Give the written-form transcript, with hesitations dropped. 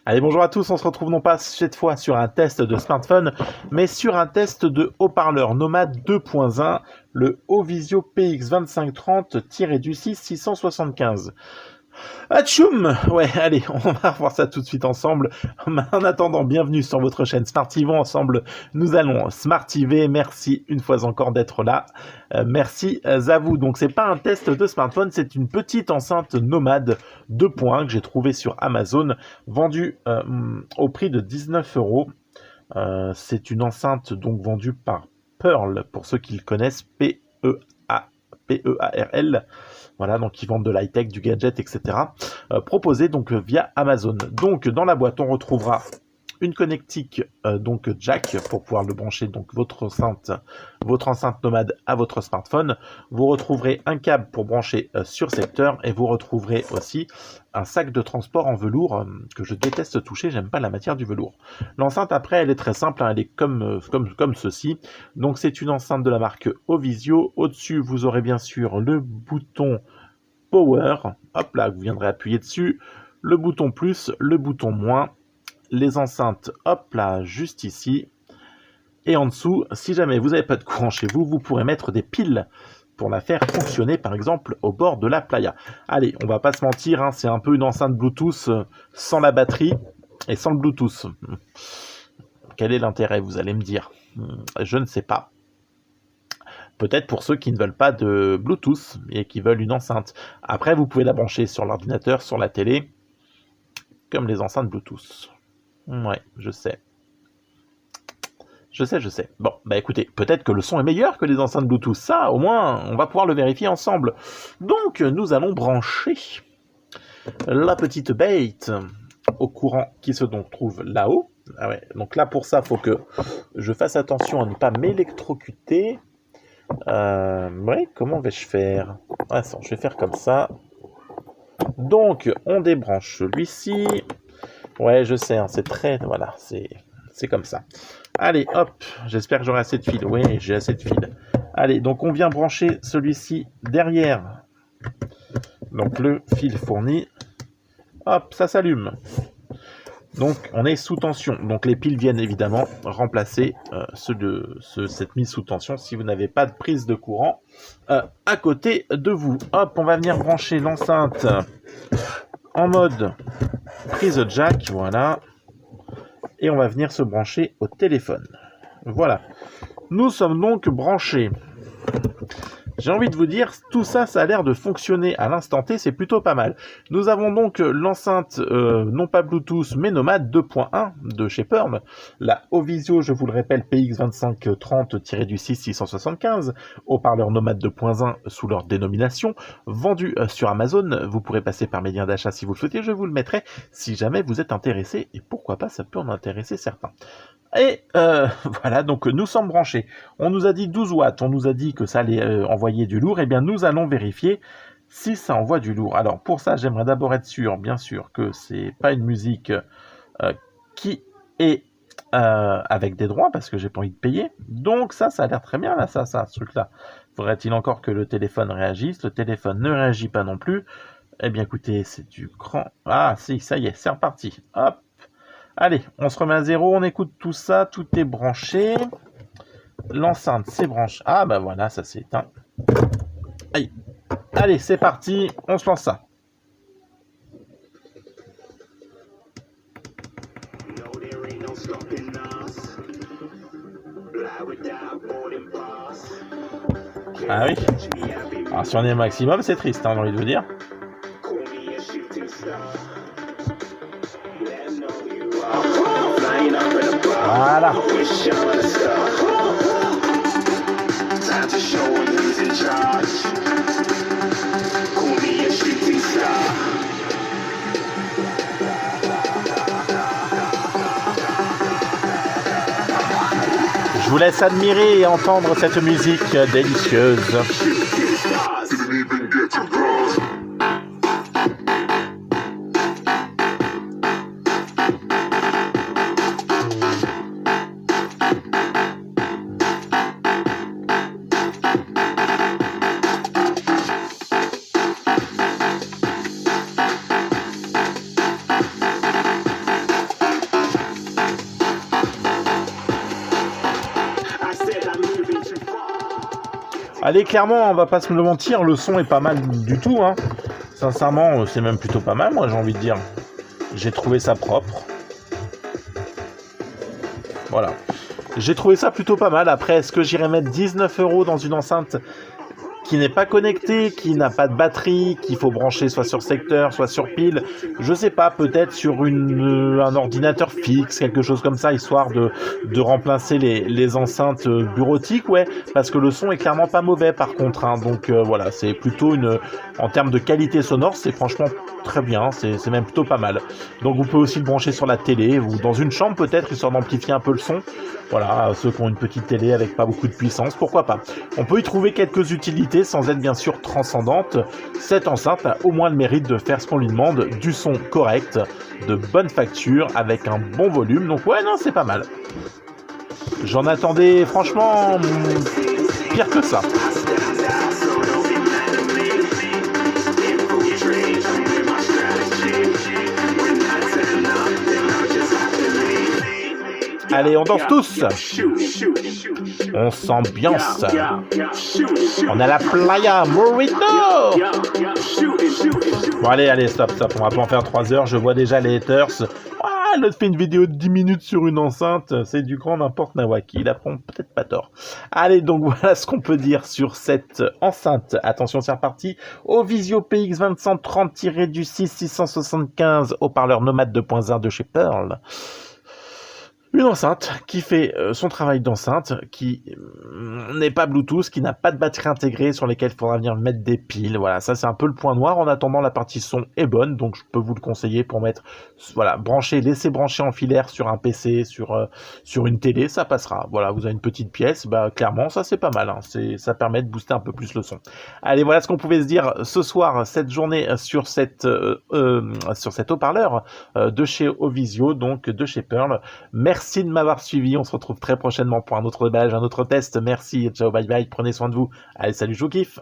Allez, bonjour à tous, on se retrouve non pas cette fois sur un test de smartphone, mais sur un test de haut-parleur Nomad 2.1, le Ovisio PX2530-6 675. Atchoum! Ouais, allez, on va voir ça tout de suite ensemble. En attendant, bienvenue sur votre chaîne Smartivo. Ensemble, nous allons smartiver. Merci une fois encore d'être là. Merci à vous. Donc, c'est pas un test de smartphone, c'est une petite enceinte Nomad 2.1 que j'ai trouvé sur Amazon, vendue au prix de 19 euros. C'est une enceinte donc vendue par Pearl, pour ceux qui le connaissent, P-E-A-R-L. Voilà, donc ils vendent de l'high-tech, du gadget, etc. Proposé donc via Amazon. Donc dans la boîte, on retrouvera une connectique donc jack pour pouvoir le brancher donc votre enceinte Nomad à votre smartphone. Vous retrouverez un câble pour brancher sur secteur et vous retrouverez aussi un sac de transport en velours que je déteste toucher, j'aime pas la matière du velours. L'enceinte après elle est très simple, hein, elle est comme ceci. Donc c'est une enceinte de la marque Ovisio. Au-dessus vous aurez bien sûr le bouton Power, hop là, vous viendrez appuyer dessus, le bouton plus, le bouton moins, les enceintes, hop là, juste ici, et en dessous, si jamais vous n'avez pas de courant chez vous, vous pourrez mettre des piles pour la faire fonctionner, par exemple, au bord de la playa. Allez, on va pas se mentir, hein, c'est un peu une enceinte Bluetooth sans la batterie et sans le Bluetooth. Quel est l'intérêt, vous allez me dire? Je ne sais pas. Peut-être pour ceux qui ne veulent pas de Bluetooth et qui veulent une enceinte. Après, vous pouvez la brancher sur l'ordinateur, sur la télé, comme les enceintes Bluetooth. Ouais, je sais. Je sais. Bon, bah écoutez, peut-être que le son est meilleur que les enceintes Bluetooth. Ça, au moins, on va pouvoir le vérifier ensemble. Donc, nous allons brancher la petite bête au courant qui se donc trouve là-haut. Ah ouais, donc là, pour ça, il faut que je fasse attention à ne pas m'électrocuter. Ouais, comment vais-je faire? Attends, je vais faire comme ça. Donc, on débranche celui-ci. Ouais, je sais, hein, c'est très... Voilà, c'est comme ça. Allez, hop, j'espère que j'aurai assez de fil. Oui, j'ai assez de fil. Allez, donc on vient brancher celui-ci derrière. Donc, le fil fourni. Hop, ça s'allume. Donc, on est sous tension. Donc, les piles viennent évidemment remplacer cette mise sous tension si vous n'avez pas de prise de courant à côté de vous. Hop, on va venir brancher l'enceinte en mode prise jack, voilà. Et on va venir se brancher au téléphone. Voilà. Nous sommes donc branchés. J'ai envie de vous dire, tout ça, ça a l'air de fonctionner à l'instant T, c'est plutôt pas mal. Nous avons donc l'enceinte, non pas Bluetooth, mais Nomad 2.1 de chez Pearl. La Ovisio, je vous le répète, PX2530-6 675, haut-parleur Nomad 2.1 sous leur dénomination, vendu sur Amazon. Vous pourrez passer par mes liens d'achat si vous le souhaitez, je vous le mettrai si jamais vous êtes intéressé, et pourquoi pas, ça peut en intéresser certains. Et voilà, donc nous sommes branchés. On nous a dit 12 watts, on nous a dit que ça allait envoyer du lourd. Eh bien, nous allons vérifier si ça envoie du lourd. Alors, pour ça, j'aimerais d'abord être sûr, bien sûr, que c'est pas une musique qui est avec des droits, parce que j'ai pas envie de payer. Donc ça a l'air très bien, là, ce truc-là. Faudrait-il encore que le téléphone réagisse? Le téléphone ne réagit pas non plus. Eh bien, écoutez, c'est du cran. Ah, si, ça y est, c'est reparti. Hop. Allez, on se remet à zéro, on écoute tout ça, tout est branché. L'enceinte c'est branché. Ah bah voilà, ça s'est éteint. Aïe. Allez, c'est parti, on se lance ça. Ah oui. Alors si on est au maximum, c'est triste, hein, j'ai envie de vous dire. Voilà. Je vous laisse admirer et entendre cette musique délicieuse. Allez, clairement, on va pas se le mentir, le son est pas mal du tout, hein. Sincèrement, c'est même plutôt pas mal, moi, j'ai envie de dire. J'ai trouvé ça propre. Voilà. J'ai trouvé ça plutôt pas mal. Après, est-ce que j'irais mettre 19 € dans une enceinte qui n'est pas connectée, qui n'a pas de batterie, qu'il faut brancher soit sur secteur, soit sur pile, je sais pas, peut-être sur un ordinateur fixe, quelque chose comme ça, histoire de remplacer les enceintes bureautiques, ouais, parce que le son est clairement pas mauvais par contre, hein, donc voilà, c'est plutôt en termes de qualité sonore, c'est franchement très bien, c'est même plutôt pas mal. Donc vous pouvez aussi le brancher sur la télé, ou dans une chambre peut-être, histoire d'amplifier un peu le son, voilà, ceux qui ont une petite télé avec pas beaucoup de puissance, pourquoi pas. On peut y trouver quelques utilités, sans être bien sûr transcendante. Cette enceinte a au moins le mérite de faire ce qu'on lui demande, du son correct, de bonne facture, avec un bon volume, donc ouais, non, c'est pas mal. J'en attendais franchement pire que ça. Allez, on danse tous. On s'ambiance. On est à la playa Morito. Bon, allez, stop. On va pas en faire 3 heures. Je vois déjà les haters. Ah, l'autre fait une vidéo de 10 minutes sur une enceinte. C'est du grand n'importe Nawaki. Il apprend peut-être pas tort. Allez, donc voilà ce qu'on peut dire sur cette enceinte. Attention, c'est reparti. Ovisio PX2030-6 haut-parleur Nomade 2.1 de chez Pearl. Une enceinte qui fait son travail d'enceinte, qui n'est pas Bluetooth, qui n'a pas de batterie intégrée sur lesquelles il faudra venir mettre des piles. Voilà, ça c'est un peu le point noir. En attendant, la partie son est bonne, donc je peux vous le conseiller pour mettre, voilà, laisser brancher en filaire sur un PC, sur une télé, ça passera. Voilà, vous avez une petite pièce, bah clairement ça c'est pas mal, hein. Ça permet de booster un peu plus le son. Allez, voilà ce qu'on pouvait se dire ce soir, cette journée sur cet haut-parleur de chez Ovisio, donc de chez Pearl. Merci de m'avoir suivi, on se retrouve très prochainement pour un autre déballage, un autre test. Merci, ciao, bye bye, prenez soin de vous. Allez, salut, je vous kiffe.